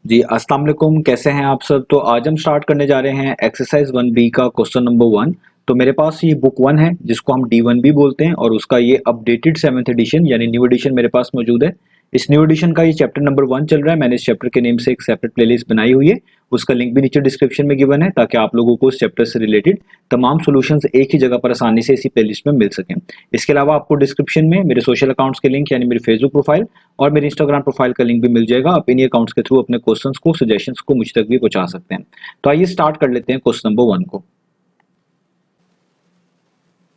जी अस्सलाम वालेकुम, कैसे हैं आप सब। तो आज हम स्टार्ट करने जा रहे हैं एक्सरसाइज 1B का क्वेश्चन नंबर 1। तो मेरे पास ये बुक 1 है जिसको हम D1B बोलते हैं और उसका ये अपडेटेड 7th एडिशन यानी न्यू एडिशन मेरे पास मौजूद है। इस न्यू एडिशन का ये चैप्टर नंबर 1 चल रहा है। मैंने इस चैप्टर के नेम से एक सेपरेट प्लेलिस्ट बनाई हुई है, उसका लिंक भी नीचे डिस्क्रिप्शन में गिवन है ताकि आप लोगों को उस चैप्टर से रिलेटेड तमाम सॉल्यूशंस एक ही जगह पर आसानी से इसी प्लेलिस्ट में मिल सकें। इसके अलावा आपको डिस्क्रिप्शन में मेरे सोशल अकाउंट्स के लिंक यानी मेरी फेसबुक प्रोफाइल और मेरे इंस्टाग्राम प्रोफाइल का लिंक भी मिल जाएगा। आप इन्हीं अकाउंट्स के थ्रू अपने क्वेश्चंस को, सजेशंस को मुझ तक भी पहुंचा सकते हैं। तो आइए स्टार्ट कर लेते हैं क्वेश्चन नंबर 1 को।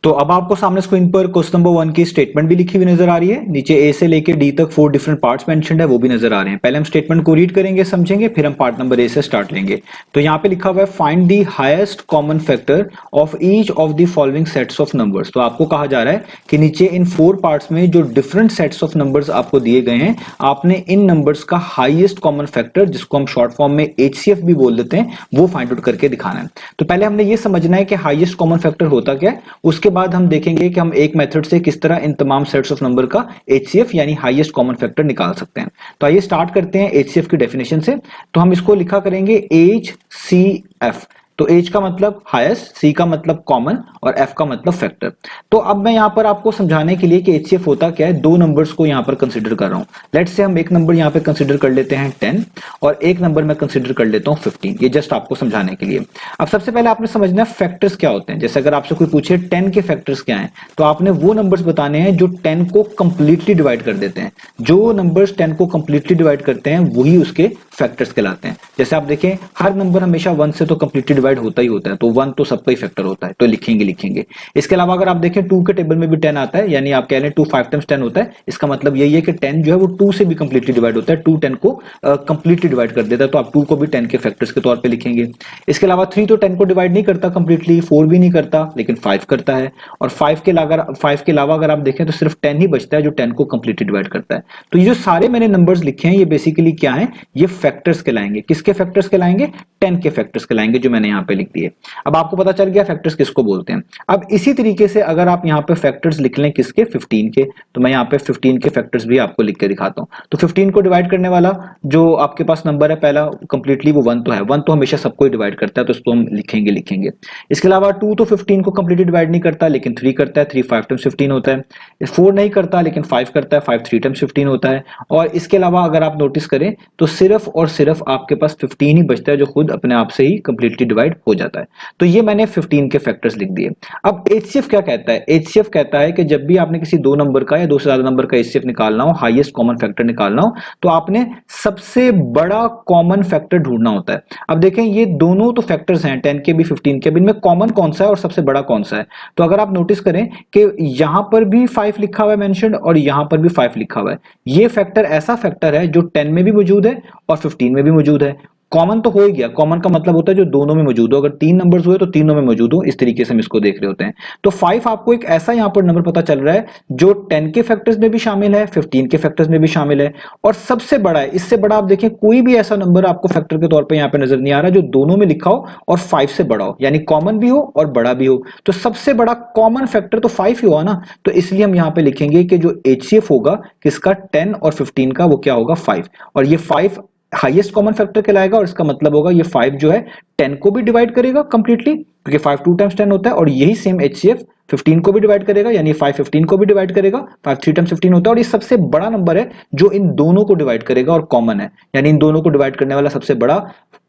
तो अब आपको सामने स्क्रीन पर क्वेश्चन नंबर 1 की स्टेटमेंट भी लिखी हुई नजर आ रही है। नीचे ए से लेके डी तक 4 डिफरेंट पार्ट्स मेंशन्ड है, वो भी नजर आ रहे हैं। पहले हम स्टेटमेंट को रीड करेंगे, समझेंगे, फिर हम पार्ट नंबर ए से स्टार्ट लेंगे। तो यहाँ पे लिखा हुआ है find the highest common factor of each of the following sets of numbers. तो आपको कहा जा रहा है कि नीचे इन 4 पार्ट्स में जो डिफरेंट सेट्स ऑफ नंबर्स आपको दिए गए हैं, आपने इन नंबर्स का हाईएस्ट कॉमन फैक्टर, जिसको हम शॉर्ट फॉर्म में HCF भी बोल देते हैं, वो फाइंड आउट करके दिखाना है। तो पहले हमने ये समझना है कि हाईएस्ट कॉमन फैक्टर होता क्या है, उसके बाद हम देखेंगे कि हम एक मेथड से किस तरह इन तमाम सेट्स ऑफ नंबर का HCF यानी हाईएस्ट कॉमन फैक्टर निकाल सकते हैं। तो आइए स्टार्ट करते हैं HCF की डेफिनेशन से। तो हम इसको लिखा करेंगे HCF। तो H का मतलब हाईएस्ट, C का मतलब कॉमन और F का मतलब फैक्टर। तो अब मैं यहां पर आपको समझाने के लिए कि HCF होता क्या है, दो नंबर्स को यहां पर कंसीडर कर रहा हूं। लेट्स से हम एक नंबर यहां पे कंसीडर कर लेते हैं 10 और एक नंबर मैं कंसीडर कर लेता हूं 15। ये जस्ट आपको समझाने के लिए। अब सबसे पहले आपने समझना है फैक्टर्स क्या होते हैं। जैसे अगर आपसे कोई पूछे 10 के फैक्टर्स क्या हैं, तो आपने वो नंबर्स बताने हैं जो 10 को कंप्लीटली डिवाइड कर देते हैं। जो नंबर्स 10 को कंप्लीटली डिवाइड करते हैं वही उसके फैक्टर्स कहलाते हैं। जैसे आप देखें, हर नंबर हमेशा 1 से तो कंप्लीटली डिवाइड होता ही होता है, तो 1 तो सबका ही फैक्टर होता है, तो लिखेंगे। इसके अलावा अगर आप देखें 2 के टेबल में भी 10 आता है, यानी आप कह रहे हैं 2 5 टाइम्स 10 होता है। इसका मतलब यही है कि 10 जो है वो 2 से भी कंप्लीटली डिवाइड होता है। 2 10 को कंप्लीटली डिवाइड कर देता है, तो आप 2 को भी 10 के फैक्टर्स के तौर पे लिखेंगे। इसके अलावा 3 तो 10 को डिवाइड नहीं करता कंप्लीटली, 4 भी नहीं करता, लेकिन 5 करता है। और 5 के अलावा अगर आप देखें तो सिर्फ 10 ही बचता है जो 10 को कंप्लीटली डिवाइड करता है। तो ये जो सारे मैंने नंबर्स लिखे हैं, ये बेसिकली क्या है, ये फैक्टर्स कहलाएंगे। किसके फैक्टर्स कहलाएंगे? 10 के फैक्टर्स कहलाएंगे, जो मैंने यहां पे लिख दिए। अब आपको पता चल गया फैक्टर्स किसको बोलते हैं। अब इसी तरीके से अगर आप यहां पे फैक्टर्स लिख लें किसके, 15 के, तो मैं यहां पे 15 के फैक्टर्स भी आपको लिख के दिखाता हूं। तो 15 को डिवाइड करने वाला जो आपके पास नंबर है पहला कंप्लीटली, वो 1 तो है। 1 तो हमेशा सबको ही डिवाइड करता है, तो इसको हम लिखेंगे। इसके अलावा 2 तो 15 को कंप्लीटली डिवाइड नहीं करता, लेकिन 3 करता है। 3 5 टाइम्स 15 होता है। 4 नहीं करता, लेकिन 5 करता है। 5 3 टाइम्स 15 होता है। और इसके अलावा अगर आप नोटिस करें तो सिर्फ और सिर्फ आपके पास 15 ही बचता है जो खुद अपने आप से ही कंप्लीटली डिवाइड हो जाता है। तो ये मैंने 15 के फैक्टर्स लिख दिए। अब HCF क्या कहता है? HCF कहता है कि जब भी आपने किसी दो नंबर का या दो से ज्यादा नंबर का HCF निकालना हो, हाईएस्ट कॉमन फैक्टर निकालना हो, तो आपने सबसे बड़ा कॉमन फैक्टर ढूंढना होता है। अब देखें, ये दोनों तो फैक्टर्स हैं, 10 के भी 15 के भी, इनमें कॉमन कौन सा है और सबसे बड़ा कौन सा है? तो अगर आप नोटिस करें कि यहां पर भी 5 लिखा हुआ है मेंशन्ड और यहां पर भी 5 लिखा हुआ है। ये फैक्टर ऐसा फैक्टर है जो 10 में भी मौजूद है और 15 में भी मौजूद है। कॉमन तो हो ही गया। कॉमन का मतलब होता है जो दोनों में मौजूद हो। अगर 3 नंबर्स हुए तो तीनों में मौजूद हो, इस तरीके से हम इसको देख रहे होते हैं। तो 5 आपको एक ऐसा यहां पर नंबर पता चल रहा है जो 10 के फैक्टर्स में भी शामिल है, 15 के फैक्टर्स में भी शामिल है और सबसे बड़ा है। इससे बड़ा आप देखें, कोई भी ऐसा नंबर आपको फैक्टर के तौर पर यहां पर नजर नहीं आ रहा जो दोनों में लिखा हो और 5 से बड़ा हो, यानी कॉमन भी हो और बड़ा भी हो। तो सबसे बड़ा कॉमन फैक्टर तो 5 ही हुआ ना। तो इसलिए हम यहां पर लिखेंगे कि जो HCF होगा किसका, 10 और 15 का, वो क्या होगा, 5। और ये 5 हाईएस्ट कॉमन फैक्टर कहलाएगा और इसका मतलब होगा ये 5 जो है 10 को भी डिवाइड करेगा कंप्लीटली, क्योंकि 5 2 टाइम्स 10 होता है। और यही सेम HCF 15 को भी डिवाइड करेगा, यानी 5 15 को भी डिवाइड करेगा। 5 3 टाइम्स 15 होता है। और ये सबसे बड़ा नंबर है जो इन दोनों को डिवाइड करेगा और कॉमन है, यानी इन दोनों को डिवाइड करने वाला सबसे बड़ा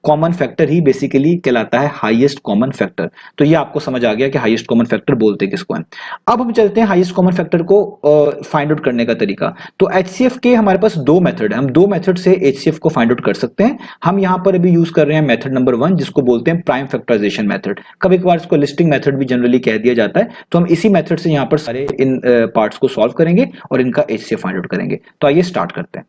कॉमन फैक्टर ही बेसिकली कहलाता है हाईएस्ट कॉमन फैक्टर। तो ये आपको समझ आ गया कि हाईएस्ट कॉमन फैक्टर बोलते किसको है। अब हम चलते हैं हाईएस्ट कॉमन फैक्टर को फाइंड आउट करने का तरीका। तो HCF के हमारे पास दो मेथड है, हम दो मेथड से HCF को फाइंड आउट कर सकते हैं। हम यहां पर अभी यूज कर रहे हैं मेथड नंबर 1, जिसको बोलते हैं प्राइम फैक्टराइजेशन मेथड। कभी कभार इसको लिस्टिंग मेथड भी जनरली कह दिया जाता है। तो हम इसी मेथड से यहां पर सारे इन पार्ट्स को सॉल्व करेंगे और इनका HCF फाइंड आउट करेंगे। तो आइए स्टार्ट करते हैं।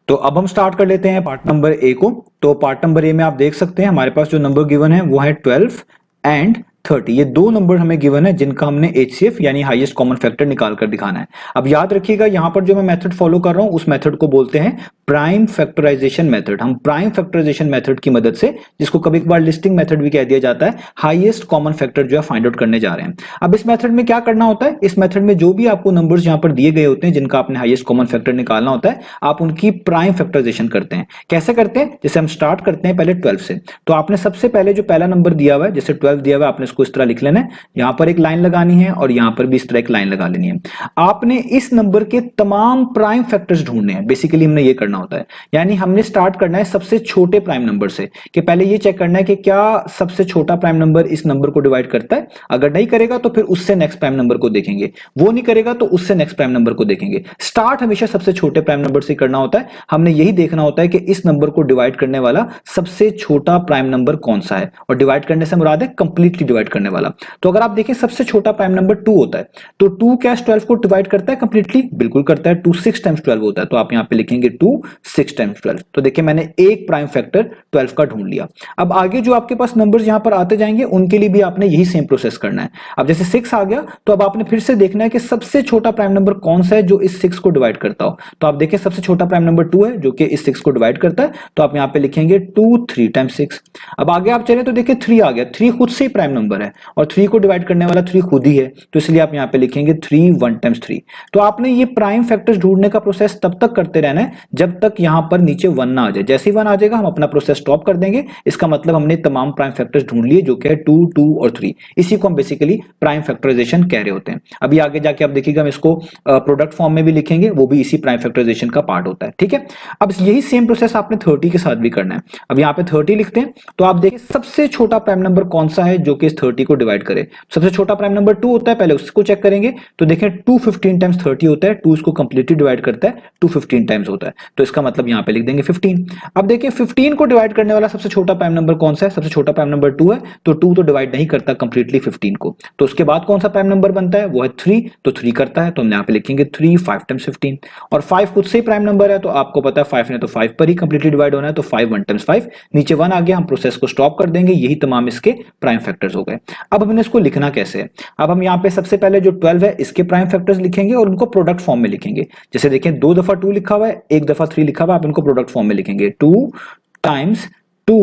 तो अब हम स्टार्ट कर लेते हैं पार्ट नंबर ए को। तो पार्ट नंबर ए में आप देख सकते हैं हमारे पास जो नंबर गिवन है वो है 12 एंड 30। ये दो नंबर हमें गिवन है जिनका हमने HCF यानी हाईएस्ट कॉमन फैक्टर निकाल कर दिखाना है। अब याद रखिएगा, यहां पर जो मैं मेथड फॉलो कर रहा हूं उस मेथड को बोलते हैं प्राइम फैक्टराइजेशन मेथड, हम प्राइम फैक्टराइजेशन मेथड की मदद से, जिसको कभी कभार लिस्टिंग मेथड भी कह दिया जाता है, हाईएस्ट कॉमन फैक्टर जो है फाइंड आउट करने जा रहे हैं। अब इस मेथड में क्या करना होता है, इस मेथड में जो भी आपको नंबर्स यहां पर दिए गए होते हैं जिनका आपने हाईएस्ट कॉमन फैक्टर निकालना होता है, आप उनकी प्राइम फैक्टराइजेशन करते हैं। कैसे करते हैं, जैसे हम स्टार्ट करते हैं पहले 12 से, तो आपने सबसे पहले जो पहला नंबर दिया हुआ है, जैसे 12 दिया हुआ है, आपने इसको इस तरह लिख लेना है, यहां पर एक लाइन लगानी है और यहां पर भी इस तरह एक लाइन लगा लेनी है। आपने इस नंबर के तमाम प्राइम फैक्टर्स ढूंढने हैं, बेसिकली हमने ये करना होता है। यानी हमने स्टार्ट करना है सबसे छोटे प्राइम नंबर से, कि पहले ये चेक करना है कि क्या सबसे छोटा प्राइम नंबर इस नंबर को डिवाइड करता है। अगर नहीं करेगा तो फिर उससे नेक्स्ट प्राइम नंबर को देखेंगे, वो नहीं करेगा तो उससे नेक्स्ट प्राइम नंबर को देखेंगे। स्टार्ट हमेशा सबसे छोटे प्राइम नंबर से करना होता है। हमने यही देखना होता है कि इस नंबर को डिवाइड करने वाला सबसे छोटा प्राइम नंबर कौन सा है, और डिवाइड करने से मुराद है कंप्लीटली डिवाइड करने वाला। तो अगर आप देखिए सबसे छोटा प्राइम नंबर 2 होता है, तो 2 क्या 12 को डिवाइड करता है कंप्लीटली, बिल्कुल करता है। 2 6 टाइम्स 12 होता है, तो आप यहां पे लिखेंगे 2 6 टाइम्स 12। तो देखिए मैंने एक प्राइम फैक्टर 12 का ढूंढ लिया। अब आगे जो आपके पास नंबर्स यहां पर आते जाएंगे उनके लिए भी आपने यही सेम प्रोसेस करना है। अब जैसे 6 आ गया तो अब आपने फिर से देखना है कि सबसे छोटा प्राइम नंबर कौन सा है जो इस 6 को डिवाइड करता हो। तो आप देखिए सबसे छोटा प्राइम नंबर 2 है जो कि इस 6 को डिवाइड करता है, तो आप यहां पे लिखेंगे 2 3 टाइम्स 6। अब आगे आप चले तो देखिए 3 आ गया, 3 खुद से ही प्राइम नंबर है और 3 को डिवाइड करने वाला 3 खुद ही है, तो इसलिए आप यहां पे लिखेंगे 3 1 टाइम्स 3। तो आपने ये प्राइम फैक्टर्स ढूंढने का प्रोसेस तब तक करते रहना है जब तक यहां पर नीचे 1 ना आ जाए। जैसे ही 1 आ जाएगा हम अपना प्रोसेस स्टॉप कर देंगे। इसका मतलब हमने तमाम प्राइम फैक्टर्स ढूंढ लिए जो कि है 2 2 और 3। इसी को हम बेसिकली प्राइम फैक्टराइजेशन कह रहे होते हैं। अभी आगे जाके आप देखिएगा हम इसको प्रोडक्ट फॉर्म में भी लिखेंगे, वो भी इसी प्राइम फैक्टराइजेशन का पार्ट होता है। ठीक है, अब यही सेम प्रोसेस आपने 30 के साथ भी करना है। अब यहाँ पे 30 लिखते हैं, तो आप देखिए सबसे छोटा प्राइम नंबर कौन सा है जो कि इस 30 को डिवाइड करे। सबसे छोटा प्राइम नंबर 2 होता है, पहले उसको चेक करेंगे। तो देखें 2 15 टाइम्स 30 होता है, 2 इसको कंप्लीटली डिवाइड करता है, 2 15 टाइम्स होता है, तो इसका मतलब यहाँ पे लिख देंगे 15। अब देखिए 15 को डिवाइड करने वाला सबसे छोटा प्राइम नंबर कौन सा है, सबसे छोटा प्राइम नंबर 2 है, तो 2 तो डिवाइड नहीं करता कंप्लीटली 15 को। तो उसके बाद कौन सा प्राइम नंबर बनता है, वो है 3, तो 3 करता है, तो हम यहाँ पे लिखेंगे 3 5 टाइम्स 15। और 5 खुद से ही प्राइम नंबर है, तो आपको पता है 5 ने तो 5 पर ही कंप्लीटली डिवाइड होना है, तो 5 1 टाइम्स 5। नीचे 1 आ गया, हम प्रोसेस को स्टॉप कर देंगे। यही तमाम इसके प्राइम फैक्टर्स हो गए। अब हमने इसको लिखना कैसे है, अब हम यहाँ पे सबसे पहले जो 12 है इसके प्राइम फैक्टर्स लिखेंगे और उनको प्रोडक्ट फॉर्म में लिखेंगे। जैसे देखें 2 दफा 2 लिखा हुआ है, 1 दफा 3 लिखा हुआ है, आप इनको प्रोडक्ट फॉर्म में लिखेंगे। 2 टाइम्स 2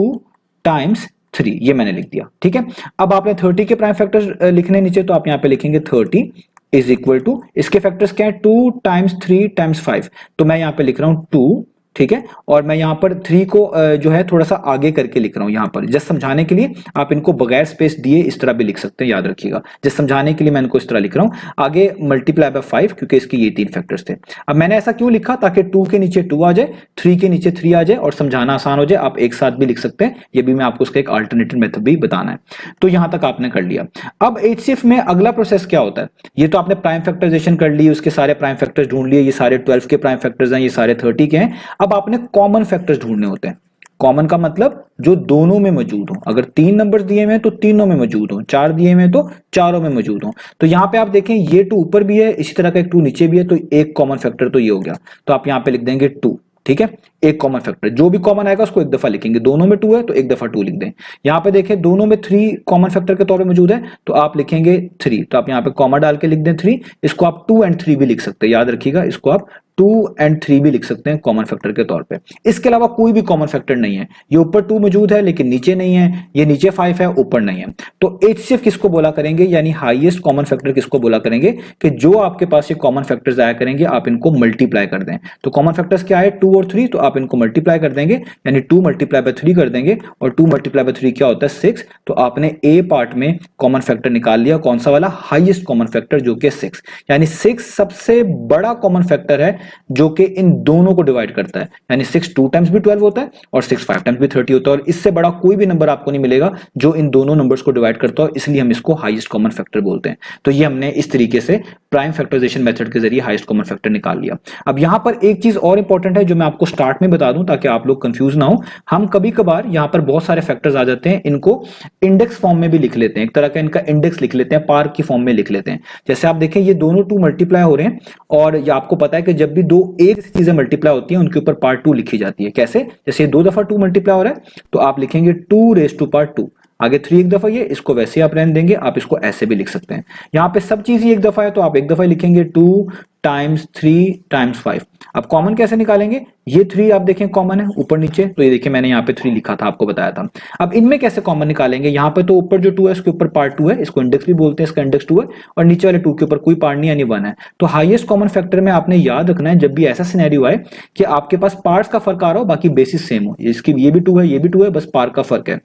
टाइम्स 3, ये मैंने लिख दिया। ठीक है, अब आपने 30 के प्राइम फैक्टर्स लिखने नीचे, तो आप यहाँ पे लिखेंगे 30 इज इक्वल टू, इसके फैक्टर्स क्या है, 2 टाइम्स 3 टाइम्स 5, तो मैं यहाँ पे लिख रहा हूं 2। ठीक है, और मैं यहाँ पर 3 को जो है थोड़ा सा आगे करके लिख रहा हूं यहाँ पर, जस्ट समझाने के लिए। आप इनको बगैर स्पेस दिए इस तरह भी लिख सकते हैं, याद रखिएगा। जस्ट समझाने के लिए मैं इनको इस तरह लिख रहा हूं, आगे मल्टीप्लाई बाय 5, क्योंकि इसके ये 3 फैक्टर्स थे। अब मैंने ऐसा क्यों लिखा, ताकि 2 के नीचे 2 आ जाए, 3 के नीचे 3 आ जाए और समझाना आसान हो जाए। आप एक साथ भी लिख सकते हैं, ये भी मैं आपको उसका एक अल्टरनेटिव मेथड भी बताना है। तो यहां तक आपने कर लिया। अब HCF में अगला प्रोसेस क्या होता है, ये तो आपने प्राइम फैक्टराइजेशन कर ली, उसके सारे प्राइम फैक्टर्स ढूंढ लिए, ये सारे 12 के प्राइम फैक्टर्स हैं, ये सारे 30 के हैं। अब आपने कॉमन फैक्टर्स ढूंढने होते हैं। कॉमन का मतलब जो दोनों में मौजूद हो। अगर 3 नंबर्स दिए हुए हैं तो तीनों में मौजूद हो, 4 दिए हुए हैं तो चारों में मौजूद हो। तो यहां पे आप देखें ये 2 ऊपर भी है, इसी तरह का एक 2 नीचे भी है, तो एक कॉमन फैक्टर तो ये हो गया, तो आप यहां पे लिख देंगे 2। ठीक है, एक कॉमन फैक्टर, जो भी कॉमन आएगा उसको एक दफा लिखेंगे। दोनों में 2 है तो एक दफा 2 लिख दें। यहां पे देखें दोनों में 3 कॉमन फैक्टर के तौर पे मौजूद है, तो आप लिखेंगे 3, तो आप यहां पे कॉमा डाल के लिख दें 3। इसको आप 2 एंड 3 भी लिख सकते हैं, याद रखिएगा, इसको आप 2 एंड 3 भी लिख सकते हैं कॉमन फैक्टर के तौर पे। इसके अलावा कोई भी कॉमन फैक्टर नहीं है, ये ऊपर 2 मौजूद है लेकिन नीचे नहीं है, ये नीचे 5 है ऊपर नहीं है। तो HCF किसको बोला करेंगे, यानी हाईएस्ट कॉमन फैक्टर किसको बोला करेंगे, कि जो आपके पास ये कॉमन फैक्टर्स आया करेंगे आप इनको मल्टीप्लाई कर दें। तो कॉमन फैक्टर्स क्या है, 2 और 3, तो आप इनको मल्टीप्लाई कर देंगे, यानी 2 मल्टीप्लाई बाय 3 कर देंगे, और 2 मल्टीप्लाई बाय 3 क्या होता है 6। तो आपने ए पार्ट में कॉमन फैक्टर निकाल लिया, कौन सा वाला, हाईएस्ट कॉमन फैक्टर, जो कि 6, यानी 6 सबसे बड़ा कॉमन फैक्टर है जो कि इन दोनों को डिवाइड करता है। यानी 6 2 टाइम्स भी 12 होता है और 6 5 टाइम्स भी 30 होता है, और इससे बड़ा कोई भी नंबर आपको नहीं मिलेगा जो इन दोनों नंबर्स को डिवाइड करता हो, इसलिए हम इसको हाईएस्ट कॉमन फैक्टर बोलते हैं। तो ये हमने इस तरीके से प्राइम फैक्टराइजेशन मेथड के जरिए हाईएस्ट कॉमन फैक्टर निकाल लिया। अब यहां पर एक चीज और इंपॉर्टेंट है जो मैं आपको स्टार्ट में बता दूं ताकि आप लोग कंफ्यूज ना हो। हम कभी कभार यहां पर बहुत सारे फैक्टर्स आ जाते हैं, इनको इंडेक्स फॉर्म में भी लिख लेते हैं, एक तरह का इनका इंडेक्स लिख लेते हैं, पार की फॉर्म में लिख लेते हैं। जैसे आप देखें ये दोनों 2 मल्टीप्लाई हो रहे हैं, और ये आपको पता है कि जब भी दो एक चीजें मल्टीप्लाई होती हैं उनके ऊपर पार्ट 2 लिखी जाती है। कैसे, जैसे 2 दफा 2 मल्टीप्लाई हो रहा है तो आप लिखेंगे 2 रेज टू पावर 2, आगे 3 एक दफा ये, इसको वैसे आप रहने देंगे, आप इसको ऐसे भी लिख सकते हैं। यहाँ पे सब चीज ही एक दफा है तो आप एक दफा लिखेंगे 2 टाइम्स 3 टाइम्स 5। अब कॉमन कैसे निकालेंगे, ये 3 आप देखें कॉमन है ऊपर नीचे, तो ये देखिए मैंने यहाँ पे 3 लिखा था, आपको बताया था। अब इनमें कैसे कॉमन निकालेंगे, यहाँ पे तो ऊपर जो 2 है उसके ऊपर पार्ट 2 है, इसको इंडेक्स भी बोलते हैं, इसका इंडेक्स 2 है, और नीचे वाले 2 के ऊपर कोई पार्ट नहीं यानी 1 है। तो हाईएस्ट कॉमन फैक्टर में आपने याद रखना है, जब भी ऐसा सिनेरियो आए कि आपके पास पार्ट्स का फर्क आ रहा हो बाकी बेसिस सेम हो, इसकी ये भी 2 है ये भी 2 है, बस पार्ट का फर्क है।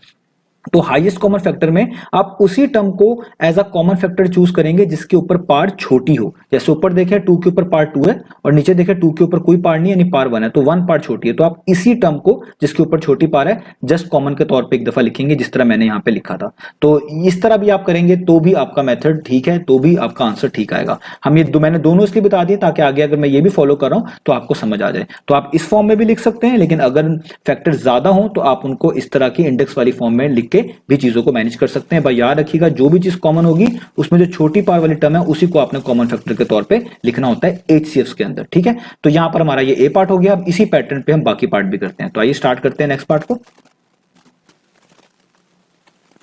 तो हाईएस्ट कॉमन फैक्टर में आप उसी टर्म को as a common factor choose करेंगे जिसके ऊपर पार छोटी हो। जैसे ऊपर देखें 2 के ऊपर पार 2 है और नीचे देखें 2 के ऊपर कोई पार नहीं यानी पार 1 है, तो 1 पार छोटी है, तो आप इसी टर्म को जिसके ऊपर छोटी पार है जस्ट कॉमन के तौर पे एक दफा लिखेंगे, जिस तरह मैंने यहाँ पे लिखा था। तो इस तरह भी आप करेंगे तो भी आपका मेथड ठीक है, तो भी आपका आंसर ठीक आएगा। हम ये मैंने दोनों इसलिए बता दिए ताकि आगे अगर मैं ये भी फॉलो कर रहा हूं तो आपको समझ आ जाए। तो आप इस फॉर्म में भी लिख सकते हैं, लेकिन अगर फैक्टर ज्यादा हो तो आप उनको इस तरह की इंडेक्स वाली फॉर्म में लिख के भी चीजों को मैनेज कर सकते हैं। भाई याद रखिएगा, जो भी चीज कॉमन होगी उसमें जो छोटी पार वाली टर्म है उसी को आपने कॉमन फैक्टर के तौर पे लिखना होता है एचसीएफ के अंदर, ठीक है। तो यहां पर हमारा ये ए पार्ट हो गया। अब इसी पैटर्न पे हम बाकी पार्ट भी करते हैं। तो आइए स्टार्ट करते हैं नेक्स्ट पार्ट को।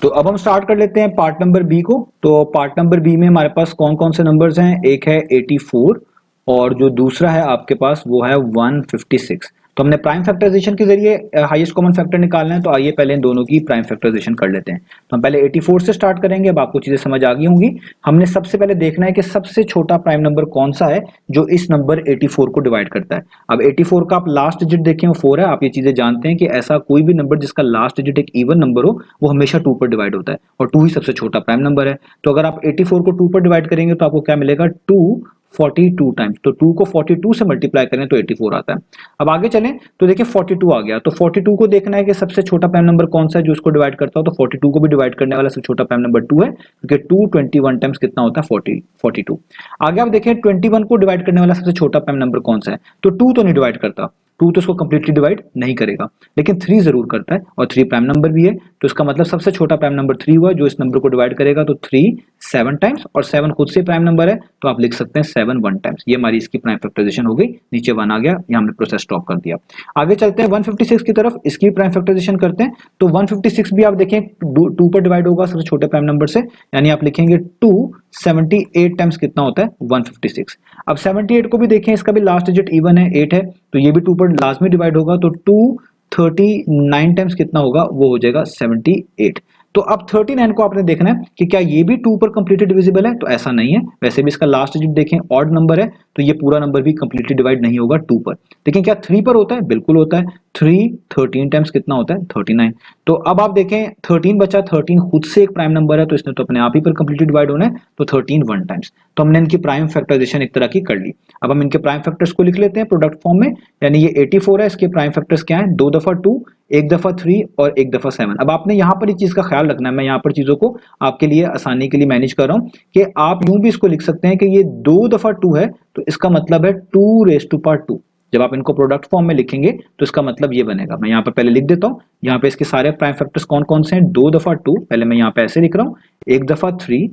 तो अब हम स्टार्ट कर लेते हैं पार्ट नंबर बी को। तो पार्ट नंबर बी में हमारे पास कौन कौन से नंबर्स हैं, एक है 84 और जो दूसरा है आपके पास वो है 156। तो हमने प्राइम फैक्टराइजेशन के जरिए हाईएस्ट कॉमन फैक्टर निकालना है, तो आइए पहले इन दोनों की प्राइम फैक्टराइजेशन कर लेते हैं। तो हम पहले 84 से स्टार्ट करेंगे। अब आपको चीजें समझ आ गई होंगी। हमने सबसे पहले देखना है कि सबसे छोटा प्राइम नंबर कौन सा है जो इस नंबर 84 को डिवाइड करता है। अब 84 का आप लास्ट डिजिट देखें वो 4 है। आप ये चीजें जानते हैं कि ऐसा कोई भी नंबर जिसका लास्ट डिजिट एक इवन नंबर हो वो हमेशा 2 पर डिवाइड होता है, और 2 ही सबसे छोटा प्राइम नंबर है। तो अगर आप 84 को 2 पर डिवाइड करेंगे तो आपको क्या मिलेगा, 242 टाइम्स। तो 2 को 42 से मल्टीप्लाई करें तो 84 आता है। अब आगे चलें तो देखिए 42 आ गया। तो 42 को देखना है कि सबसे छोटा प्राइम नंबर कौन सा है जो उसको डिवाइड करता हो। तो 42 को भी डिवाइड करने वाला सबसे छोटा प्राइम नंबर 2 है, क्योंकि 2 21 टाइम्स कितना होता है, 42। आगे आप देखें 21 को डिवाइड करने वाला सबसे छोटा प्राइम नंबर कौन सा है। तो 2 तो नहीं डिवाइड करता, 2 तो इसको कंप्लीटली डिवाइड नहीं करेगा, लेकिन 3 जरूर करता है, और 3 प्राइम नंबर भी है। तो इसका मतलब सबसे छोटा प्राइम नंबर 3 हुआ जो इस नंबर को डिवाइड करेगा। तो 3 7 टाइम्स, और 7 खुद से प्राइम नंबर है तो आप लिख सकते हैं 7 1 टाइम्स। ये हमारी इसकी प्राइम फैक्टराइजेशन हो गई। नीचे 1 आ गया, ये हमने प्रोसेस स्टॉप कर दिया। आगे चलते हैं 156 की तरफ, इसकी प्राइम फैक्टराइजेशन करते हैं। तो 156 भी आप देखें 2 पर डिवाइड होगा सबसे छोटे प्राइम नंबर से, यानी आप लिखेंगे 2 78 टाइम्स कितना होता है, 156। अब 78 को भी देखें, इसका भी लास्ट डिजिट इवन है, 8 है, तो ये भी 2 पर लाजमी डिवाइड होगा। तो 239 टाइम्स कितना होगा, वो हो जाएगा 78। तो अब 39 को आपने देखना है कि क्या ये भी 2 पर कंप्लीटली डिविजिबल है, तो ऐसा नहीं है। वैसे भी इसका लास्ट डिजिट देखें ऑड नंबर है, तो ये पूरा नंबर भी कंप्लीटली डिवाइड नहीं होगा 2 पर। लेकिन क्या 3 पर होता है, बिल्कुल होता है। 3 13 टाइम्स कितना होता है, 39। तो अब आप देखें 13 बचा, 13 खुद से एक प्राइम नंबर है तो इसने तो अपने आप ही पर कंप्लीटली डिवाइड होना है, तो 13 1 टाइम्स। तो हमने इनकी प्राइम फैक्टराइजेशन एक तरह की कर ली। अब हम इनके प्राइम फैक्टर्स को लिख लेते हैं प्रोडक्ट फॉर्म में, यानी ये 84 है, इसके प्राइम फैक्टर्स क्या है, 2 दफा 2, 1 दफा 3 और 1 दफा 7। अब आपने यहाँ पर इस चीज का ख्याल रखना है, मैं यहाँ पर चीजों को आपके लिए आसानी के लिए मैनेज कर रहा हूँ कि आप यूं भी इसको लिख सकते हैं कि ये 2 दफा 2 है, तो इसका मतलब है 2⁻²। जब आप इनको प्रोडक्ट फॉर्म में लिखेंगे तो इसका मतलब ये बनेगा। मैं यहाँ पर पहले लिख देता हूँ, यहाँ पे इसके सारे प्राइम फैक्टर्स कौन कौन से हैं, 2 दफा 2, पहले मैं यहाँ पे ऐसे लिख रहा हूँ, 1 दफा 3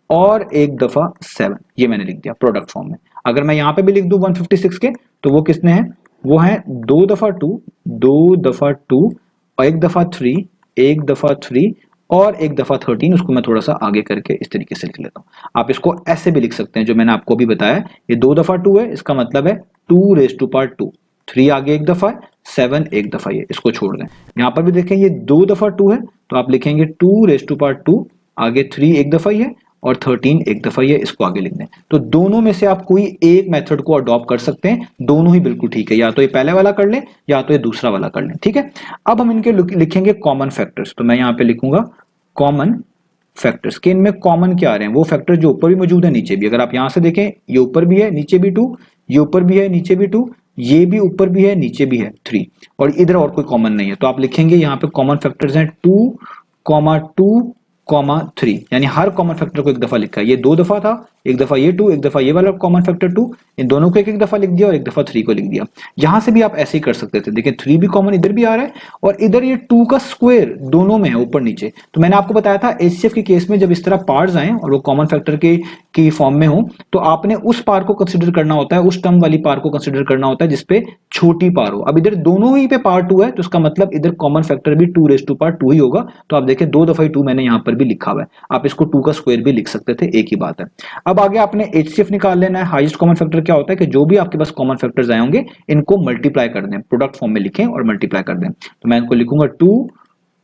और 1 दफा 7, ये मैंने लिख दिया प्रोडक्ट फॉर्म में। अगर मैं यहाँ पे भी लिख दूं 156 के, तो वो किसने हैं, वो है 2 दफा 2, 2 दफा 2 और 1 दफा 3, 1 दफा 3 और 1 दफा 13। उसको मैं थोड़ा सा आगे करके इस तरीके से लिख लेता हूँ। आप इसको ऐसे भी लिख सकते हैं जो मैंने आपको भी बताया। ये 2 दफा 2 है, इसका मतलब है 2⁻²। 3 आगे 1 दफा है, 7 1 दफा, ये इसको छोड़ दें। यहाँ पर भी देखें ये 2 दफा 2 है, तो आप लिखेंगे 2⁻², आगे 3 1 दफा ही है और 13 1 दफा ही है, इसको आगे लिख दें। तो दोनों में से आप कोई एक मेथड को अडॉप्ट कर सकते हैं, दोनों ही बिल्कुल ठीक है। या तो ये पहले वाला कर लें या तो ये दूसरा वाला कर लें, ठीक है। अब हम इनके लिखेंगे कॉमन फैक्टर्स। तो मैं यहाँ पे लिखूंगा कॉमन फैक्टर्स के इनमें कॉमन क्या आ रहे हैं, वो फैक्टर जो ऊपर भी मौजूद है नीचे भी। अगर आप यहां से देखें, ये ऊपर भी है नीचे भी 2, ये ऊपर भी है नीचे भी 2, ये भी ऊपर भी है नीचे भी है 3, और इधर और कोई कॉमन नहीं है। तो आप लिखेंगे यहाँ पे कॉमन फैक्टर्स हैं 2, 2, 3, यानी हर कॉमन फैक्टर को एक दफा लिखा है। ये 2 दफा था, एक दफा ये 2, एक दफा ये वाला कॉमन फैक्टर 2, इन दोनों को एक एक दफा लिख दिया और एक दफा 3 को लिख दिया। यहां से भी आप ऐसे ही कर सकते थे, देखिए 3 भी कॉमन इधर भी आ रहा है और इधर ये 2 का स्क्वायर दोनों में है ऊपर नीचे। तो मैंने आपको बताया था एचसीएफ के केस में जब इस तरह पार्ट्स आए और वो कॉमन फैक्टर की फॉर्म में हो तो आपने उस पार को कंसिडर करना होता है, उस टर्म वाली पार को कंसिडर करना होता है जिसपे छोटी पार हो। अब इधर दोनों ही पे पार 2 है तो इसका मतलब इधर कॉमन फैक्टर भी 2 ही होगा। तो आप देखिए 2 दफा 2 मैंने यहां पर भी लिखा हुआ है, आप इसको 2 का स्क्वायर भी लिख सकते थे, एक ही बात है। अब आगे आपने एचसीएफ निकाल लेना है। हाईएस्ट कॉमन फैक्टर क्या होता है कि जो भी आपके पास कॉमन फैक्टर्स आए होंगे इनको मल्टीप्लाई कर दें, प्रोडक्ट फॉर्म में लिखें और मल्टीप्लाई कर दें। तो मैं इनको लिखूंगा 2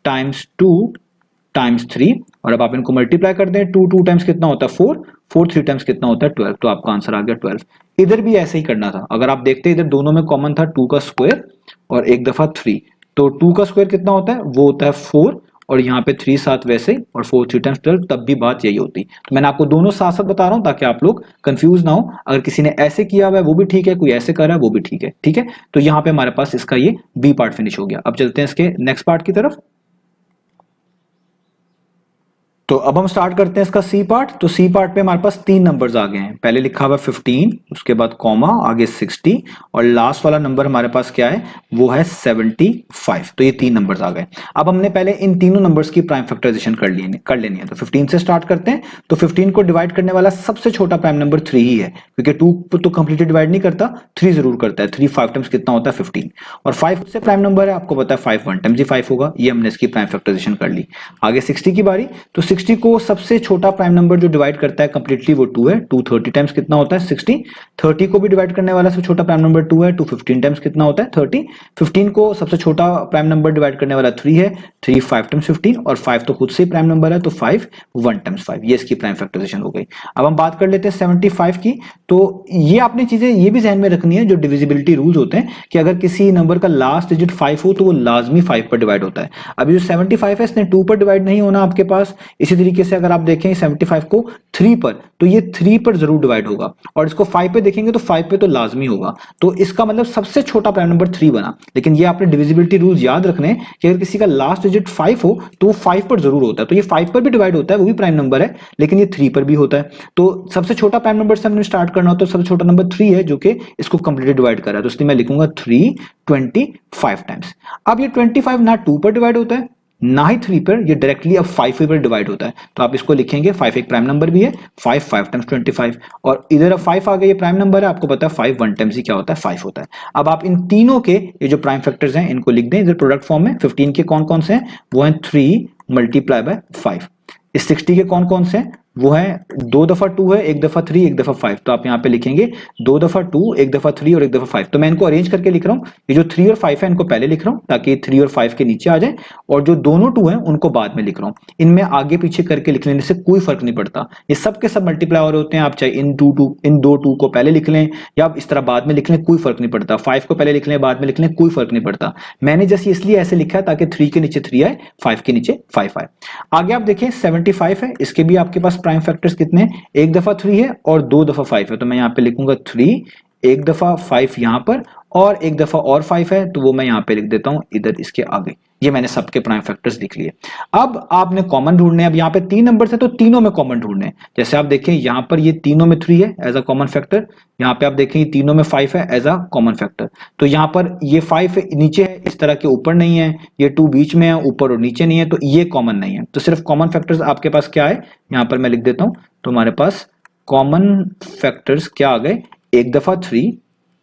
टाइम्स 2 टाइम्स 3 और अब आप इनको मल्टीप्लाई कर दें। 2 टाइम्स कितना होता है 4, 3 टाइम्स कितना होता है 12, तो आपका आंसर आ गया 12। इधर भी ऐसे ही करना था, अगर आप देखते इधर दोनों में कॉमन था 2 का स्क्वायर और एक दफा 3, तो 2 का स्क्वायर कितना होता है वो होता है 4 और यहाँ पे 3 साथ वैसे और 4 3 टाइम्स 12, तब भी बात यही होती। तो मैंने आपको दोनों साथ साथ बता रहा हूं ताकि आप लोग कंफ्यूज ना हो, अगर किसी ने ऐसे किया हुआ है वो भी ठीक है, कोई ऐसे कर रहा है वो भी ठीक है, ठीक है। तो यहाँ पे हमारे पास इसका ये बी पार्ट फिनिश हो गया। अब चलते हैं इसके नेक्स्ट पार्ट की तरफ। तो अब हम स्टार्ट करते हैं इसका सी पार्ट। तो सी पार्ट पे हमारे पास 3 नंबर्स आ गए हैं, पहले लिखा हुआ 15, उसके बाद कॉमा, आगे 60 और लास्ट वाला नंबर हमारे पास क्या है वो है 75। तो ये 3 नंबर्स आ गए। अब हमने पहले इन तीनों नंबर्स की प्राइम फैक्टराइजेशन कर लेनी है। तो 15 से स्टार्ट करते हैं। तो 15 को डिवाइड करने वाला सबसे छोटा प्राइम नंबर 3 ही है, क्योंकि 2 तो कंप्लीटली डिवाइड नहीं करता, 3 जरूर करता है। 3 5 टाइम्स कितना होता है 15 और 5 से प्राइम नंबर है, आपको पता है 5 1 टाइम्स ही 5 होगा। ये हमने इसकी प्राइम फैक्टराइजेशन कर ली। आगे 60 की बारी। तो 60 को सबसे छोटा प्राइम नंबर जो डिवाइड करता है कंप्लीटली वो 2 है। 2 30 टाइम्स कितना होता है 60। 30 को भी डिवाइड करने वाला सबसे छोटा प्राइम नंबर 2 है। 2 15 टाइम्स कितना होता है 30। 15 को सबसे छोटा प्राइम नंबर डिवाइड करने वाला 3 है। 3 5 टाइम्स 15 और 5 तो खुद से ही प्राइम नंबर है, तो 5 1 टाइम्स 5, ये इसकी प्राइम फैक्टराइजेशन हो गई। अब हम बात कर लेते हैं 75 की। तो ये आपने चीजें ये भी ध्यान में रखनी है, जो डिविजिबिलिटी रूल्स होते हैं कि अगर किसी नंबर का लास्ट डिजिट 5 हो तो वो लाजमी 5 पर डिवाइड होता है। अभी जो 75 है इसने 2 पर डिवाइड नहीं होना आपके पास। इसी तरीके से अगर आप देखें 75 को 3 पर, तो ये 3 पर जरूर डिवाइड होगा और इसको 5 पे देखेंगे तो 5 पे तो लाजमी होगा। तो इसका मतलब सबसे छोटा प्राइम नंबर 3 बना। लेकिन ये आपने डिविजिबिलिटी रूल्स याद रखने कि अगर किसी का लास्ट डिजिट 5 हो तो वो 5 पर जरूर होता है। तो ये 5 पर भी डिवाइड होता है, वो भी प्राइम नंबर है, लेकिन ये 3 पर भी होता है। तो सबसे छोटा प्राइम नंबर से हमने स्टार्ट करना होता है, सबसे छोटा नंबर 3 है जो कि इसको कंप्लीटली डिवाइड कर रहा है। तो इसलिए मैं लिखूंगा 3 25 टाइम्स। अब ये 25 ना 2 पर डिवाइड होता है ना ही 3 पर, ये डायरेक्टली अब 5 पर डिवाइड होता है। तो आप इसको लिखेंगे 5 एक प्राइम नंबर भी है, 5 5 टाइम्स 25 और इधर अब 5 आ गया, ये प्राइम नंबर है, आपको पता है 5 1 टाइम्स ही क्या होता है 5 होता है। अब आप इन तीनों के ये जो प्राइम फैक्टर्स हैं इनको लिख दें इधर प्रोडक्ट फॉर्म में। 15 के कौन कौन से हैं वो हैं 3 मल्टीप्लाई बाय 5। इस 60 के कौन कौन से हैं वो है 2 दफा 2 है, 1 दफा 3, 1 दफा 5। तो आप यहाँ पे लिखेंगे 2 दफा 2, 1 दफा 3 और 1 दफा 5। तो मैं इनको अरेंज करके लिख रहा हूँ, ये जो 3 और 5 है इनको पहले लिख रहा हूँ ताकि 3 और 5 के नीचे आ जाए, और जो दोनों 2 हैं उनको बाद में लिख रहा हूँ। इनमें आगे पीछे करके लिख लेने से कोई फर्क नहीं पड़ता, ये सब के सब मल्टीप्लाई हो रहे होते हैं। आप चाहे इन दो 2 को पहले लिख लें या आप इस तरह बाद में लिख लें, कोई फर्क नहीं पड़ता। 5 को पहले लिख लें बाद में लिख लें, कोई फर्क नहीं पड़ता। मैंने जस्ट इसलिए ऐसे लिखा है ताकि 3 के नीचे 3 आए, 5 के नीचे 5 आए। आगे आप देखें 75 है, इसके भी आपके पास प्राइम फैक्टर्स कितने, एक दफा 3 है और 2 दफा 5 है। तो मैं यहां पे लिखूंगा 3, एक दफा 5 यहां पर और एक दफा और 5 है, तो वो मैं यहां पे लिख देता हूं इधर इसके आगे। ये मैंने सबके प्राइम फैक्टर्स लिख लिए। अब आपने कॉमन ढूंढने, अब यहाँ पे 3 नंबर्स है तो तीनों में कॉमन ढूंढने। जैसे आप देखें यहाँ पर ये तीनों में 3 है एज अ कॉमन फैक्टर, यहाँ पे आप देखें ये तीनों में 5 है एज अ कॉमन फैक्टर। तो यहाँ पर ये 5 नीचे है, इस तरह के ऊपर नहीं है, ये 2 बीच में है, ऊपर और नीचे नहीं है, तो ये कॉमन नहीं है। तो सिर्फ कॉमन फैक्टर्स आपके पास क्या है यहाँ पर मैं लिख देता हूं। तो हमारे पास कॉमन फैक्टर्स क्या आ गए, एक दफा 3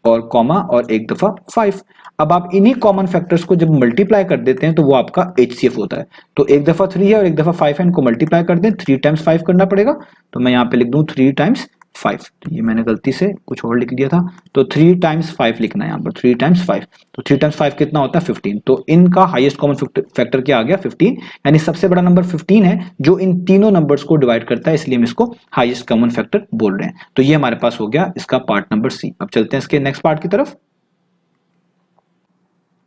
और कॉमा और एक दफा 5। अब आप इन्हीं कॉमन फैक्टर्स को जब मल्टीप्लाई कर देते हैं तो वो आपका HCF होता है। तो एक दफा 3 है और एक दफा 5 है, इनको मल्टीप्लाई कर दें, 3 टाइम्स 5 करना पड़ेगा। तो मैं यहाँ पे लिख दूं 3 टाइम्स 5। तो ये मैंने गलती से कुछ और लिख दिया था, तो 3 टाइम्स 5 लिखना है यहाँ पर, 3 टाइम्स 5। तो 3 टाइम्स 5 कितना होता है 15। तो इनका हाईएस्ट कॉमन फैक्टर क्या आ गया 15, यानी सबसे बड़ा नंबर 15 है जो इन तीनों नंबर्स को डिवाइड करता है, इसलिए हम इसको हाईएस्ट कॉमन फैक्टर बोल रहे हैं। तो ये हमारे पास हो गया इसका पार्ट नंबर सी। अब चलते हैं इसके नेक्स्ट पार्ट की तरफ।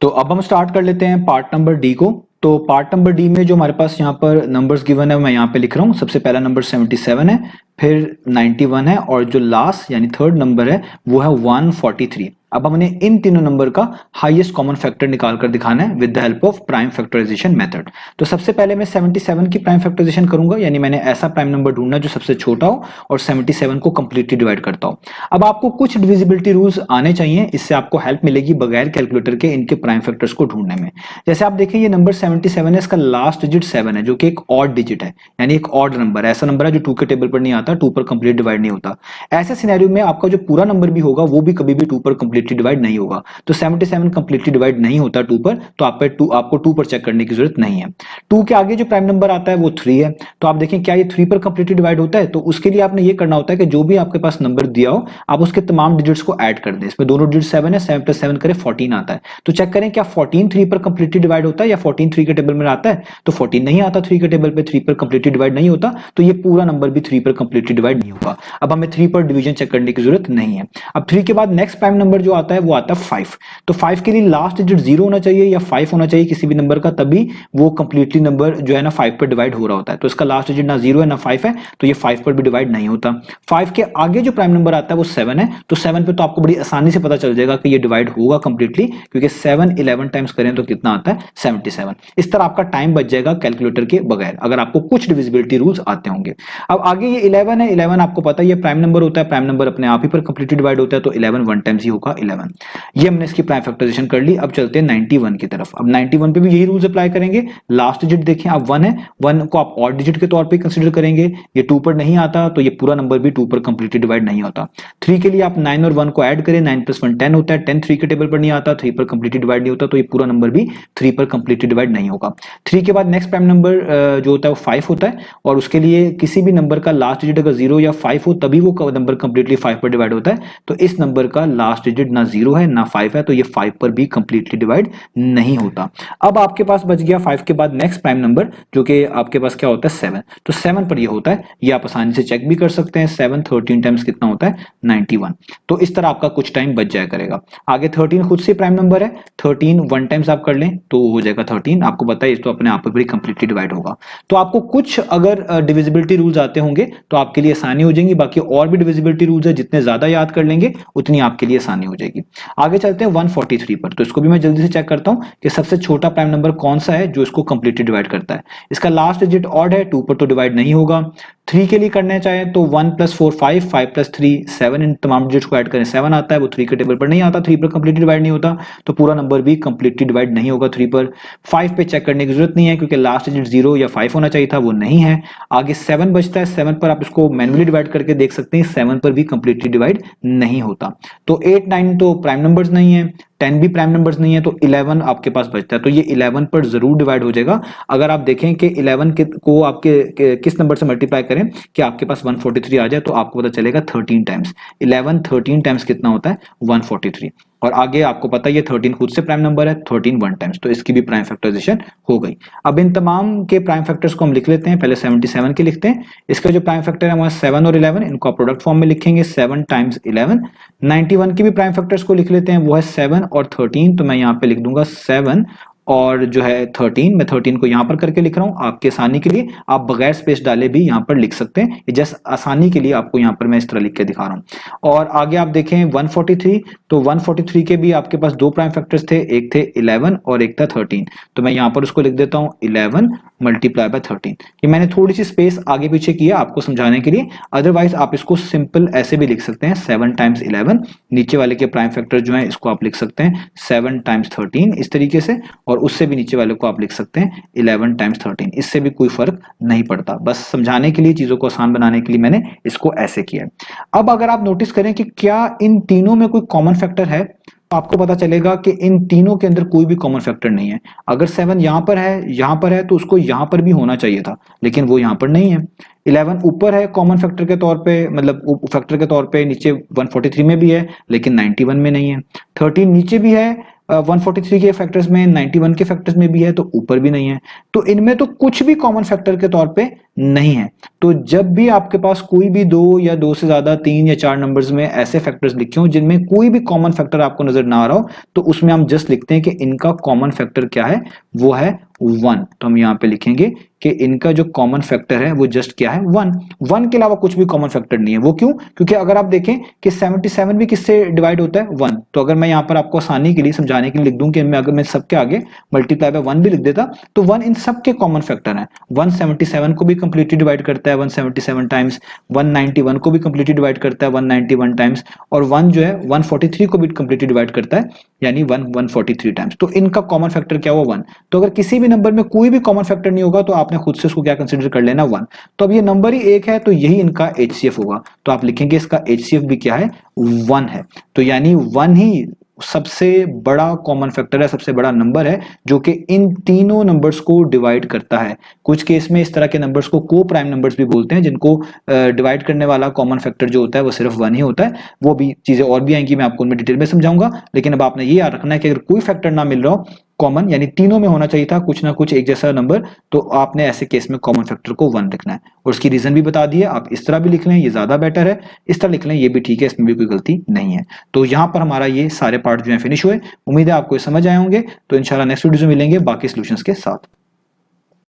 तो अब हम स्टार्ट कर लेते हैं पार्ट नंबर डी को। तो पार्ट नंबर डी में जो हमारे पास यहाँ पर नंबर्स गिवन है मैं यहाँ पे लिख रहा हूँ। सबसे पहला नंबर 77 है, फिर 91 है और जो लास्ट यानी थर्ड नंबर है वो है 143। अब हमने इन तीनों नंबर का हाईएस्ट कॉमन फैक्टर निकाल कर दिखाना है with the help of prime factorization method. तो सबसे पहले मैं 77 की प्राइम फैक्टराइजेशन करूंगा, यानी मैंने ऐसा प्राइम नंबर ढूंढना जो सबसे छोटा हो और 77 को कंप्लीटली डिवाइड करता हो। अब आपको कुछ डिविजिबिलिटी रूल्स आने चाहिए, इससे आपको हेल्प मिलेगी बगैर कैलकुलेटर के इनके प्राइम फैक्टर्स को ढूंढने में। जैसे आप देखें ये नंबर 77 है, इसका लास्ट डिजिट 7 है जो कि एक ऑड डिजिट है, यानी एक ऑड नंबर है, ऐसा नंबर है जो 2 के टेबल पर नहीं आता, 2 पर कंप्लीट डिवाइड नहीं होता। ऐसे सिनेरियो में आपका जो पूरा नंबर भी होगा वो भी कभी भी 2 पर कंप्लीटली डिवाइड नहीं होगा। तो 77 कंप्लीटली डिवाइड नहीं होता 2 पर, तो आपको 2 पर चेक करने की जरूरत नहीं है। 2 के आगे जो प्राइम नंबर आता है वो 3 है, तो आप देखें क्या ये 3 पर कंप्लीटली डिवाइड होता है। तो उसके लिए आपने ये करना होता है कि जो भी आपके पास नंबर दिया हो आप उसके तमाम डिजिट्स को ऐड कर दें। इसमें दोनों डिजिट 7 है, 7 + 7 करें 14 आता है। तो चेक करें क्या 14 3 पर कंप्लीटली डिवाइड होता है या 14 3 के टेबल में आता है। तो 14 नहीं आता 3 के टेबल पे, 3 पर कंप्लीटली डिवाइड नहीं होता, तो ये पूरा नंबर भी 3 पर कंप्लीटली डिवाइड नहीं होगा। अब हमें 3 पर डिवीजन चेक करने की जरूरत नहीं है। अब 3 के बाद नेक्स्ट प्राइम नंबर जो आता है वो आता है 5। तो 5 के लिए लास्ट डिजिट 0 होना चाहिए या 5 होना चाहिए किसी भी नंबर का, तभी वो कंप्लीटली नंबर जो है ना 5 पर डिवाइड हो रहा होता है। तो इसका लास्ट डिजिट ना 0 है ना 5 है, तो ये 5 पर भी डिवाइड नहीं होता। 5 के आगे जो प्राइम नंबर आता है वो 7 है, तो 7 पे तो आपको बड़ी आसानी से पता चल जाएगा कि ये डिवाइड होगा कंप्लीटली, क्योंकि 7 11 टाइम्स करें तो कितना आता है 77। इस तरह आपका टाइम बच जाएगा कैलकुलेटर के बगैर, अगर आपको कुछ डिविजिबिलिटी रूल्स आते होंगे। अब आगे ये 11 है, 11 आपको पता है ये प्राइम नंबर होता है, प्राइम नंबर अपने आप ही पर कंप्लीटली डिवाइड होता है, तो 11 1 टाइम्स ही होगा 11। ये हमने इसकी प्राइम फैक्टराइजेशन कर ली। अब चलते हैं 91 की तरफ। अब 91 पे भी यही रूल्स अप्लाई करेंगे। लास्ट डिजिट देखें आप 1 है, 1 को आप ऑड डिजिट के तौर पे कंसीडर करेंगे। ये 2 पर नहीं आता तो ये पूरा नंबर भी 2 पर कंप्लीटली डिवाइड नहीं होता। 3 के लिए आप 9 और 1 को ऐड करें, 9 + 1 10 होता है, 10 3 के टेबल पर नहीं आता, 3 पर कंप्लीटली डिवाइड नहीं होता, तो ये पूरा नंबर भी 3 पर कंप्लीटली डिवाइड नहीं होगा। 3 के बाद नेक्स्ट प्राइम नंबर जो होता है वो 5 होता है, और उसके लिए किसी भी नंबर का लास्ट डिजिट अगर 0 या 5 हो तभी वो नंबर कंप्लीटली 5 पर डिवाइड होता है। तो इस नंबर का लास्ट डिजिट ना 0 है ना 5 है, तो ये 5 पर भी कंप्लीटली डिवाइड नहीं होता। अब आपके पास बच गया 5 के बाद नेक्स्ट प्राइम नंबर जो कि आपके पास क्या होता है 7। तो 7 पर ये होता है, ये आप आसानी से चेक भी कर सकते हैं। 7 13 टाइम्स कितना होता है 91। तो इस तरह आपका कुछ टाइम बच जाया करेगा। आगे 13 खुद से प्राइम नंबर है, 13 1 टाइम्स आप कर लें तो हो जाएगा 13। आपको पता है इस तो अपने आप पर भी कंप्लीटली डिवाइड होगा। तो आपको कुछ अगर डिविजिबिलिटी रूल्स आते होंगे तो आपके लिए आसानी हो जाएगी। बाकी और भी डिविजिबिलिटी रूल्स है, जितने ज्यादा याद कर लेंगे उतनी आपके लिए आसानी हो जाएगी। आगे चलते हैं 143 पर। तो इसको भी मैं जल्दी से चेक करता हूं कि सबसे छोटा प्राइम नंबर कौन सा है जो इसको कंप्लीटली डिवाइड करता है। इसका लास्ट डिजिट ऑड है, 2 पर तो डिवाइड नहीं होगा। 3 के लिए करना चाहे तो 1 + 4 5, 5 + 3 7, इन तमाम डिजिट्स को ऐड करें 7 आता है, वो 3 के टेबल पर नहीं आता, 3 पर कंप्लीटली डिवाइड नहीं होता, तो पूरा नंबर भी कंप्लीटली डिवाइड नहीं होगा 3 पर। 5 पे चेक करने की जरूरत नहीं है क्योंकि लास्ट डिजिट 0 या 5 होना चाहिए था, वो नहीं है। आगे 7 बचता है, 7 पर आप इसको मैन्युअली डिवाइड करके देख सकते हैं, 7 पर भी कंप्लीटली डिवाइड नहीं होता। तो 8 9 तो प्राइम नंबर्स नहीं है, 10 भी प्राइम नंबर्स नहीं है, तो 11 आपके पास बचता है। तो ये 11 पर जरूर डिवाइड हो जाएगा। अगर आप देखें कि 11 को आपके किस नंबर से मल्टीप्लाई करें कि आपके पास 143 आ जाए, तो आपको पता चलेगा 13 टाइम्स। 11 13 टाइम्स कितना होता है 143। और आगे आपको पता है ये 13 खुद से प्राइम नंबर है, 13 1 टाइम्स, तो इसकी भी प्राइम फैक्टराइजेशन हो गई। अब इन तमाम के प्राइम फैक्टर्स को हम लिख लेते हैं। पहले 77 के लिखते हैं। इसका जो प्राइम फैक्टर है वो 7 और 11, इनको आप प्रोडक्ट फॉर्म में लिखेंगे 7 × 11। 91 के भी प्राइम फैक्टर्स को लिख लेते हैं, वो है 7 और 13, तो मैं यहाँ पे लिख दूंगा 7 और जो है 13। मैं 13 को यहाँ पर करके लिख रहा हूँ आपके आसानी के लिए, आप बगैर स्पेस डाले भी यहाँ पर लिख सकते हैं, ये जस्ट आसानी के लिए आपको यहाँ पर मैं इस तरह लिख के दिखा रहा हूँ। और आगे आप देखें 143, तो 143 के भी आपके पास 2 प्राइम फैक्टर्स थे, एक थे 11 और एक था 13, तो मैं यहाँ पर उसको लिख देता हूँ 11 × 13। ये मैंने थोड़ी सी स्पेस आगे पीछे किया आपको समझाने के लिए, अदरवाइज आप इसको सिंपल ऐसे भी लिख सकते हैं 7 × 11। नीचे वाले के प्राइम फैक्टर जो है इसको आप लिख सकते हैं 7 × 13 इस तरीके से, और उससे भी नीचे वाले को आप लिख सकते हैं 11 × 13। इससे भी कोई फर्क नहीं पड़ता, बस समझाने के लिए, चीजों को आसान बनाने के लिए मैंने इसको ऐसे किया। अब अगर आप नोटिस करें कि क्या इन तीनों में कोई कॉमन फैक्टर है, तो आपको पता चलेगा कि इन तीनों के अंदर कोई भी कॉमन फैक्टर नहीं है। अगर 7 यहाँ पर है तो उसको यहाँ पर भी होना चाहिए था, लेकिन वो यहाँ पर नहीं है। 11 ऊपर है कॉमन फैक्टर के तौर पे, मतलब फैक्टर के तौर पे नीचे 143 में भी है, लेकिन 91 में नहीं है। 13 नीचे भी है 143 के फैक्टर्स में, 91 के फैक्टर्स में भी है, तो ऊपर भी नहीं है। तो इनमें तो कुछ भी कॉमन फैक्टर के तौर पे नहीं है। तो जब भी आपके पास कोई भी 2 या 2 से ज्यादा 3 या 4 नंबर्स में ऐसे फैक्टर्स लिखे हो जिनमें कोई भी कॉमन फैक्टर आपको नजर ना आ रहा हो, तो उसमें हम जस्ट लिखते हैं कि इनका कॉमन फैक्टर क्या है, वो है 1। तो हम यहाँ पे लिखेंगे कि इनका जो कॉमन फैक्टर है वो जस्ट क्या है 1। 1 के अलावा कुछ भी कॉमन फैक्टर नहीं है। वो क्यों? क्योंकि अगर आप देखें कि 77 भी किससे डिवाइड होता है 1। तो अगर मैं यहाँ पर आपको आसानी के लिए समझाने के लिए लिख दूं कि अगर मैं सबके आगे मल्टीप्लाई बाय 1 भी लिख देता तो 1 इन सबके कॉमन फैक्टर है। 177 को भी कंप्लीटली डिवाइड करता है 177 टाइम्स, 191 को भी कंप्लीटली डिवाइड करता है 191 टाइम्स, और 1 जो है 143 को भी कंप्लीटली डिवाइड करता है यानी 143 टाइम्स। तो इनका कॉमन फैक्टर क्या हुआ 1। तो अगर किसी भी नंबर में कोई भी कॉमन फैक्टर नहीं होगा तो आपने खुद से उसको क्या कंसीडर कर लेना 1। तो अब ये नंबर ही एक है तो यही इनका HCF होगा। तो आप लिखेंगे इसका HCF भी क्या है 1 है। तो यानी 1 ही सबसे बड़ा कॉमन फैक्टर है, सबसे बड़ा नंबर है जो कि इन तीनों नंबर्स को डिवाइड करता है। कुछ केस में इस तरह के नंबर्स को को प्राइम नंबर्स भी बोलते हैं, जिनको डिवाइड करने वाला कॉमन फैक्टर जो होता है वो सिर्फ 1 ही होता है। वो भी चीजें और भी आएंगी, मैं आपको उनमें डिटेल में समझाऊंगा। लेकिन अब आपने ये याद रखना है कि अगर कोई फैक्टर ना मिल रहा हो कॉमन, यानी तीनों में होना चाहिए था कुछ ना कुछ एक जैसा नंबर, तो आपने ऐसे केस में कॉमन फैक्टर को 1 लिखना है। और उसकी रीजन भी बता दी है, आप इस तरह भी लिख लें ये ज्यादा बेटर है, इस तरह लिख लें ये भी ठीक है, इसमें भी कोई गलती नहीं है। तो यहाँ पर हमारा ये सारे पार्ट जो है फिनिश हुए। उम्मीद है आपको समझ आए होंगे। तो इंशाल्लाह नेक्स्ट वीडियो में मिलेंगे बाकी सॉल्यूशंस के साथ।